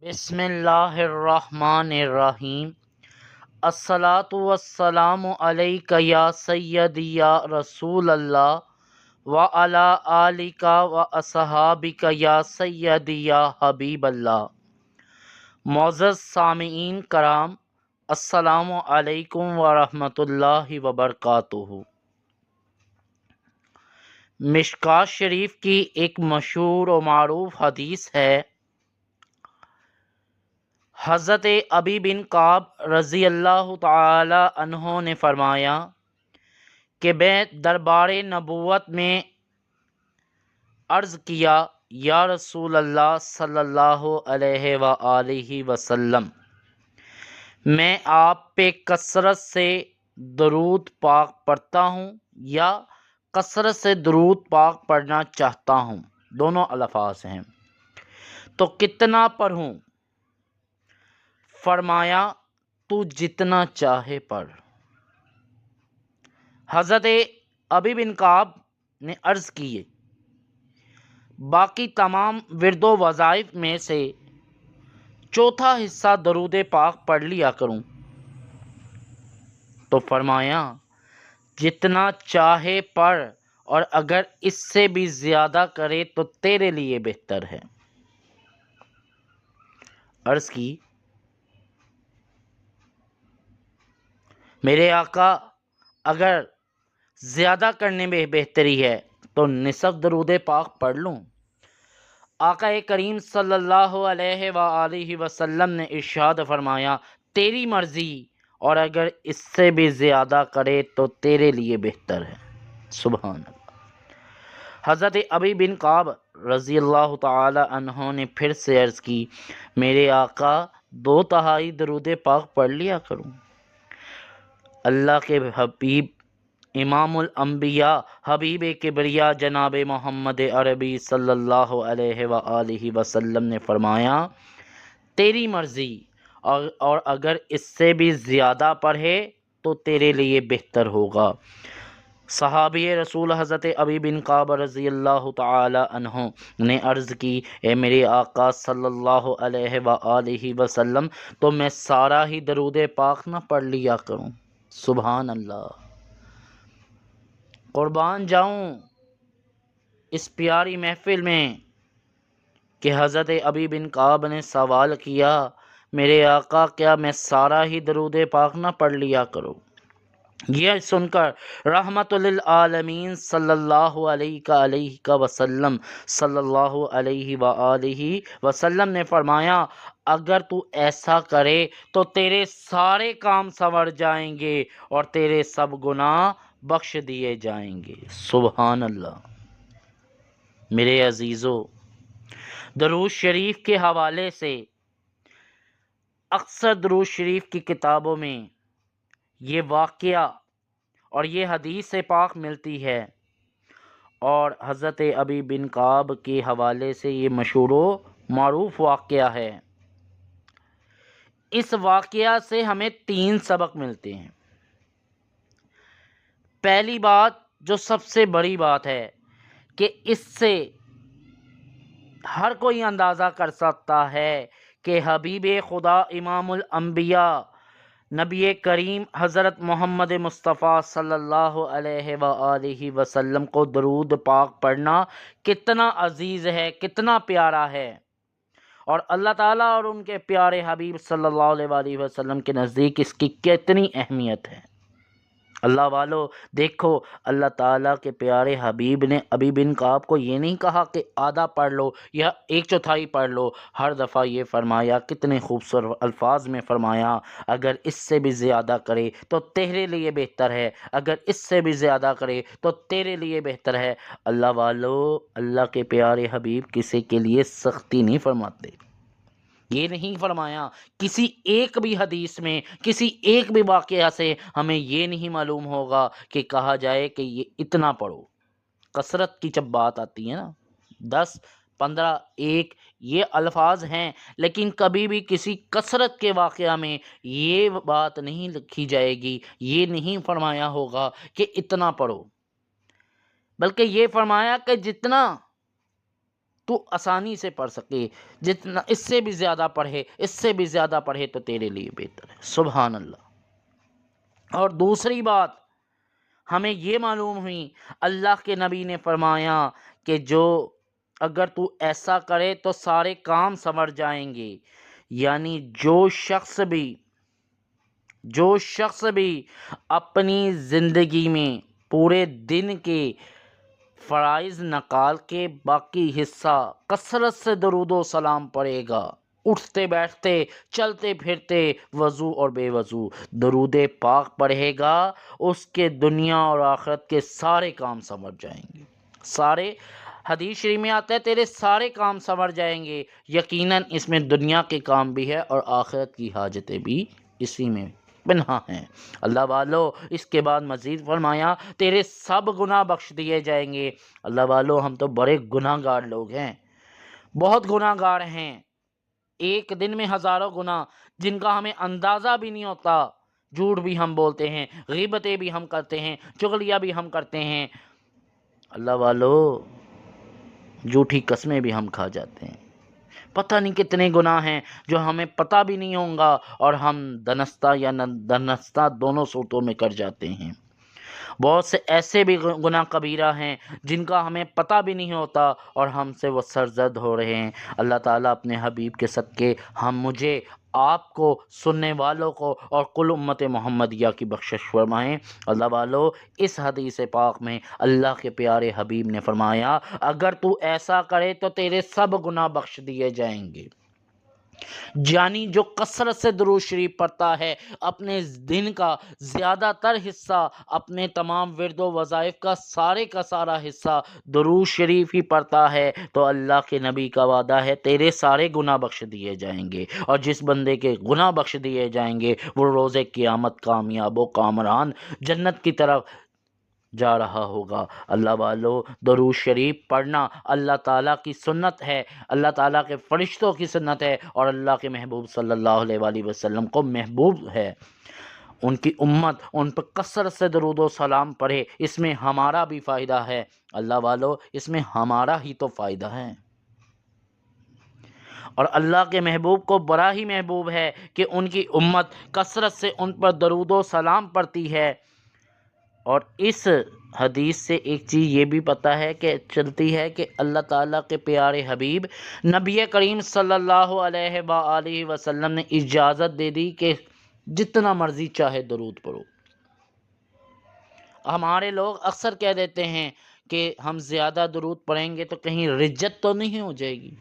بسم اللہ الرحمن الرحیم۔ الصلاۃ والسلام علیک یا سیدی یا رسول اللہ وعلی آلک واصحابک یا سیدی یا حبیب اللہ۔ معزز سامعین کرام، السلام علیکم ورحمۃ اللہ وبرکاتہ۔ مشکوٰۃ شریف کی ایک مشہور و معروف حدیث ہے، حضرت ابی بن کعب رضی اللہ تعالی عنہ نے فرمایا کہ میں دربار نبوت میں عرض کیا، یا رسول اللہ صلی اللہ علیہ وآلہ وسلم، میں آپ پہ کثرت سے درود پاک پڑھتا ہوں یا کثرت سے درود پاک پڑھنا چاہتا ہوں، دونوں الفاظ ہیں، تو کتنا پڑھوں؟ فرمایا تو جتنا چاہے پڑھ۔ حضرت ابی بن کعب نے عرض کی، باقی تمام ورد و وظائف میں سے چوتھا حصہ درود پاک پڑھ لیا کروں؟ تو فرمایا جتنا چاہے پڑھ، اور اگر اس سے بھی زیادہ کرے تو تیرے لیے بہتر ہے۔ عرض کی، میرے آقا اگر زیادہ کرنے میں بہتری ہے تو نصف درود پاک پڑھ لوں؟ آقا کریم صلی اللہ علیہ وآلہ وسلم نے ارشاد فرمایا، تیری مرضی، اور اگر اس سے بھی زیادہ کرے تو تیرے لیے بہتر ہے۔ سبحان اللہ۔ حضرت ابی بن کعب رضی اللہ تعالی عنہ نے پھر سے عرض کی، میرے آقا 2/3 درود پاک پڑھ لیا کروں؟ اللہ کے حبیب امام الانبیاء حبیب کبریا جناب محمد عربی صلی اللہ علیہ وآلہ وسلم نے فرمایا، تیری مرضی، اور اگر اس سے بھی زیادہ پڑھے تو تیرے لیے بہتر ہوگا۔ صحابی رسول حضرت ابی بن کعب رضی اللہ تعالی عنہ نے عرض کی، اے میرے آقا صلی اللہ علیہ وآلہ وسلم، تو میں سارا ہی درود پاک نہ پڑھ لیا کروں؟ سبحان اللہ۔ قربان جاؤں اس پیاری محفل میں کہ حضرت ابی بن کعب نے سوال کیا، میرے آقا کیا میں سارا ہی درود پاک نہ پڑھ لیا کروں؟ یہ سن کر رحمت للعالمین صلی اللہ علیہ وسلم صلی اللہ علیہ وآلہ وسلم نے فرمایا، اگر تو ایسا کرے تو تیرے سارے کام سنور جائیں گے اور تیرے سب گناہ بخش دیے جائیں گے۔ سبحان اللہ۔ میرے عزیزو، درود شریف کے حوالے سے اکثر درود شریف کی کتابوں میں یہ واقعہ اور یہ حدیث پاک ملتی ہے، اور حضرت ابی بن کعب کے حوالے سے یہ مشہور و معروف واقعہ ہے۔ اس واقعہ سے ہمیں 3 سبق ملتے ہیں۔ پہلی بات، جو سب سے بڑی بات ہے، کہ اس سے ہر کوئی اندازہ کر سکتا ہے کہ حبیب خدا امام الانبیاء نبی کریم حضرت محمد مصطفیٰ صلی اللہ علیہ وآلہ وسلم کو درود پاک پڑھنا کتنا عزیز ہے، کتنا پیارا ہے، اور اللہ تعالیٰ اور ان کے پیارے حبیب صلی اللہ علیہ وآلہ وسلم کے نزدیک اس کی کتنی اہمیت ہے۔ اللہ والو دیکھو، اللہ تعالیٰ کے پیارے حبیب نے ابی بن کعب کو یہ نہیں کہا کہ آدھا پڑھ لو یا 1/4 پڑھ لو، ہر دفعہ یہ فرمایا، کتنے خوبصورت الفاظ میں فرمایا، اگر اس سے بھی زیادہ کرے تو تیرے لیے بہتر ہے، اگر اس سے بھی زیادہ کرے تو تیرے لیے بہتر ہے۔ اللہ والو، اللہ کے پیارے حبیب کسی کے لیے سختی نہیں فرماتے۔ یہ نہیں فرمایا، کسی ایک بھی حدیث میں، کسی ایک بھی واقعہ سے ہمیں یہ نہیں معلوم ہوگا کہ کہا جائے کہ یہ اتنا پڑھو۔ کثرت کی جب بات آتی ہے نا، 10، 15، 1 یہ الفاظ ہیں، لیکن کبھی بھی کسی کثرت کے واقعہ میں یہ بات نہیں لکھی جائے گی، یہ نہیں فرمایا ہوگا کہ اتنا پڑھو، بلکہ یہ فرمایا کہ جتنا تو آسانی سے پڑھ سکے، جتنا اس سے بھی زیادہ پڑھے، اس سے بھی زیادہ پڑھے تو تیرے لیے بہتر ہے۔ سبحان اللہ۔ اور دوسری بات ہمیں یہ معلوم ہوئی، اللہ کے نبی نے فرمایا کہ اگر تو ایسا کرے تو سارے کام سنور جائیں گے، یعنی جو شخص بھی اپنی زندگی میں پورے دن کے فرائض نکال کے باقی حصہ کثرت سے درود و سلام پڑھے گا، اٹھتے بیٹھتے چلتے پھرتے وضو اور بے وضو درود پاک پڑھے گا، اس کے دنیا اور آخرت کے سارے کام سنور جائیں گے۔ سارے حدیث شریف میں آتا ہے تیرے سارے کام سنور جائیں گے، یقیناً اس میں دنیا کے کام بھی ہے اور آخرت کی حاجتیں بھی اسی میں پنہاں ہیں۔ اللہ والو اس کے بعد مزید فرمایا تیرے سب گناہ بخش دیے جائیں گے۔ اللہ والو ہم تو بڑے گناہ گار لوگ ہیں، بہت گناہ گار ہیں، ایک دن میں ہزاروں گناہ جن کا ہمیں اندازہ بھی نہیں ہوتا۔ جھوٹ بھی ہم بولتے ہیں، غیبتیں بھی ہم کرتے ہیں، چغلیاں بھی ہم کرتے ہیں۔ اللہ والو جھوٹی قسمیں بھی ہم کھا جاتے ہیں۔ پتہ نہیں کتنے گناہ ہیں جو ہمیں پتہ بھی نہیں ہوں گا اور ہم دنستہ یا نہ دنستہ دونوں صورتوں میں کر جاتے ہیں۔ بہت سے ایسے بھی گناہ کبیرہ ہیں جن کا ہمیں پتہ بھی نہیں ہوتا اور ہم سے وہ سرزد ہو رہے ہیں۔ اللہ تعالیٰ اپنے حبیب کے صدقے مجھے، آپ کو، سننے والوں کو اور کل امت محمدیہ کی بخشش فرمائیں۔ اللہ والو اس حدیث پاک میں اللہ کے پیارے حبیب نے فرمایا اگر تو ایسا کرے تو تیرے سب گناہ بخش دیے جائیں گے، یعنی جو کثرت سے درود شریف پڑھتا ہے، اپنے دن کا زیادہ تر حصہ، اپنے تمام ورد و وظائف کا سارا حصہ درود شریف ہی پڑھتا ہے، تو اللہ کے نبی کا وعدہ ہے تیرے سارے گناہ بخش دیے جائیں گے۔ اور جس بندے کے گناہ بخش دیے جائیں گے وہ روز قیامت کامیاب و کامران جنت کی طرف جا رہا ہوگا۔ اللہ والو درود شریف پڑھنا اللہ تعالیٰ کی سنت ہے، اللہ تعالیٰ کے فرشتوں کی سنت ہے اور اللہ کے محبوب صلی اللہ علیہ وآلہ وسلم کو محبوب ہے۔ ان کی امت ان پر کثرت سے درود و سلام پڑھے، اس میں ہمارا بھی فائدہ ہے۔ اللہ والو اس میں ہمارا ہی تو فائدہ ہے، اور اللہ کے محبوب کو بڑا ہی محبوب ہے کہ ان کی امت کثرت سے ان پر درود و سلام پڑھتی ہے۔ اور اس حدیث سے ایک چیز یہ بھی پتہ ہے کہ چلتی ہے کہ اللہ تعالیٰ کے پیارے حبیب نبی کریم صلی اللہ علیہ وآلہ وسلم نے اجازت دے دی کہ جتنا مرضی چاہے درود پڑھو۔ ہمارے لوگ اکثر کہہ دیتے ہیں کہ ہم زیادہ درود پڑھیں گے تو کہیں رجت تو نہیں ہو جائے گی۔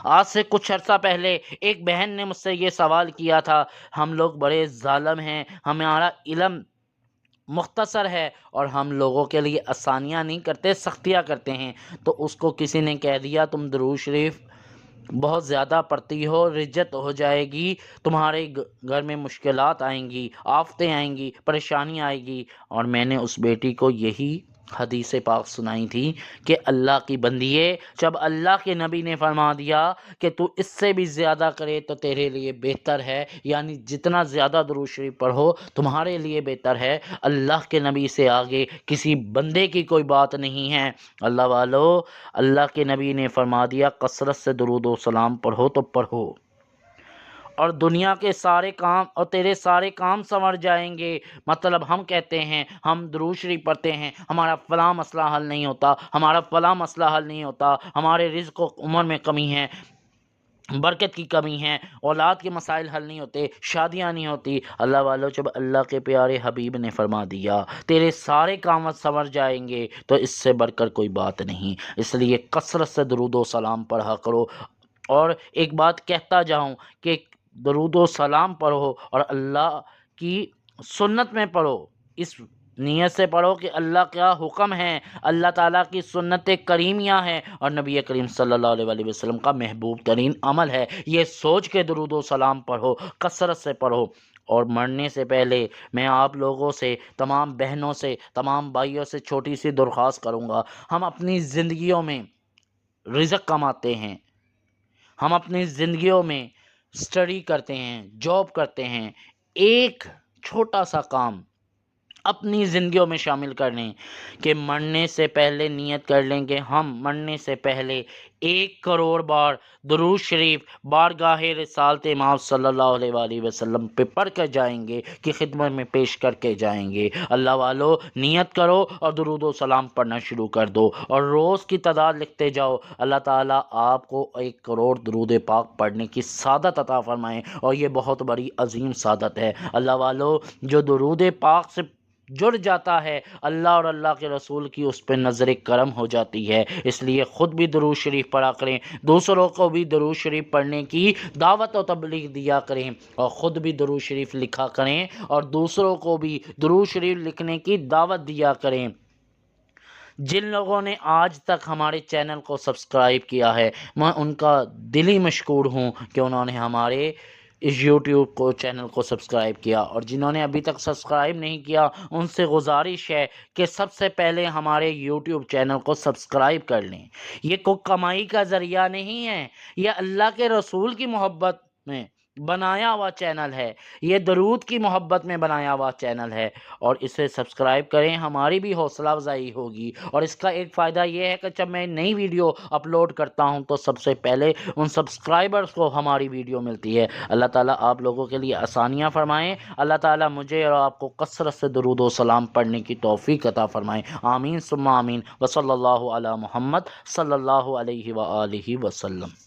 آج سے کچھ عرصہ پہلے ایک بہن نے مجھ سے یہ سوال کیا تھا، ہم لوگ بڑے ظالم ہیں، ہمارا علم مختصر ہے اور ہم لوگوں کے لیے آسانیاں نہیں کرتے، سختیاں کرتے ہیں۔ تو اس کو کسی نے کہہ دیا تم درود شریف بہت زیادہ پڑھتی ہو، رجت ہو جائے گی، تمہارے گھر میں مشکلات آئیں گی، آفتیں آئیں گی، پریشانی آئے گی۔ اور میں نے اس بیٹی کو یہی حدیث پاک سنائی تھی کہ اللہ کی بندیے، جب اللہ کے نبی نے فرما دیا کہ تو اس سے بھی زیادہ کرے تو تیرے لیے بہتر ہے، یعنی جتنا زیادہ درود شریف پڑھو تمہارے لیے بہتر ہے، اللہ کے نبی سے آگے کسی بندے کی کوئی بات نہیں ہے۔ اللہ والو اللہ کے نبی نے فرما دیا کثرت سے درود و سلام پڑھو تو پڑھو، اور دنیا کے سارے کام اور تیرے سارے کام سنور جائیں گے۔ مطلب ہم کہتے ہیں ہم درود شریف پڑھتے ہیں، ہمارا فلاں مسئلہ حل نہیں ہوتا، ہمارا فلاں مسئلہ حل نہیں ہوتا، ہمارے رزق و عمر میں کمی ہے، برکت کی کمی ہے، اولاد کے مسائل حل نہیں ہوتے، شادیاں نہیں ہوتی۔ اللہ والو جب اللہ کے پیارے حبیب نے فرما دیا تیرے سارے کام سنور جائیں گے تو اس سے بڑھ کر کوئی بات نہیں۔ اس لیے کثرت سے درود و سلام پڑھا کرو۔ اور ایک بات کہتا جاؤں کہ درود و سلام پڑھو اور اللہ کی سنت میں پڑھو، اس نیت سے پڑھو کہ اللہ کا حکم ہے، اللہ تعالیٰ کی سنت کریمیہ ہے اور نبی کریم صلی اللہ علیہ وآلہ وسلم کا محبوب ترین عمل ہے، یہ سوچ کے درود و سلام پڑھو، کثرت سے پڑھو۔ اور مرنے سے پہلے میں آپ لوگوں سے، تمام بہنوں سے، تمام بھائیوں سے چھوٹی سی درخواست کروں گا، ہم اپنی زندگیوں میں رزق کماتے ہیں، ہم اپنی زندگیوں میں اسٹڈی کرتے ہیں، جاب کرتے ہیں، ایک چھوٹا سا کام اپنی زندگیوں میں شامل کر لیں کہ مرنے سے پہلے نیت کر لیں کہ ہم مرنے سے پہلے 1 کروڑ بار درود شریف بارگاہ رسالت امام صلی اللہ علیہ وآلہ وسلم پہ پڑھ کر جائیں گے کہ خدمت میں پیش کر کے جائیں گے۔ اللہ والو نیت کرو اور درود و سلام پڑھنا شروع کر دو اور روز کی تعداد لکھتے جاؤ۔ اللہ تعالیٰ آپ کو 1 کروڑ درود پاک پڑھنے کی سعادت عطا فرمائیں، اور یہ بہت بڑی عظیم سعادت ہے۔ اللہ والو جو درود پاک سے جڑ جاتا ہے، اللہ اور اللہ کے رسول کی اس پہ نظر کرم ہو جاتی ہے۔ اس لیے خود بھی درود شریف پڑھا کریں، دوسروں کو بھی درود شریف پڑھنے کی دعوت و تبلیغ دیا کریں، اور خود بھی درود شریف لکھا کریں اور دوسروں کو بھی درود شریف لکھنے کی دعوت دیا کریں۔ جن لوگوں نے آج تک ہمارے چینل کو سبسکرائب کیا ہے، میں ان کا دلی مشکور ہوں کہ انہوں نے ہمارے اس یوٹیوب کو چینل کو سبسکرائب کیا، اور جنہوں نے ابھی تک سبسکرائب نہیں کیا ان سے گزارش ہے کہ سب سے پہلے ہمارے یوٹیوب چینل کو سبسکرائب کر لیں۔ یہ کوئی کمائی کا ذریعہ نہیں ہے، یہ اللہ کے رسول کی محبت میں بنایا ہوا چینل ہے، یہ درود کی محبت میں بنایا ہوا چینل ہے، اور اسے سبسکرائب کریں، ہماری بھی حوصلہ افزائی ہوگی۔ اور اس کا ایک فائدہ یہ ہے کہ جب میں نئی ویڈیو اپلوڈ کرتا ہوں تو سب سے پہلے ان سبسکرائبرز کو ہماری ویڈیو ملتی ہے۔ اللہ تعالیٰ آپ لوگوں کے لیے آسانیاں فرمائیں، اللہ تعالیٰ مجھے اور آپ کو کثرت سے درود و سلام پڑھنے کی توفیق عطا فرمائیں۔ آمین ثم آمین، وصلی اللہ علی محمد صلی اللہ علیہ وآلہ وسلم۔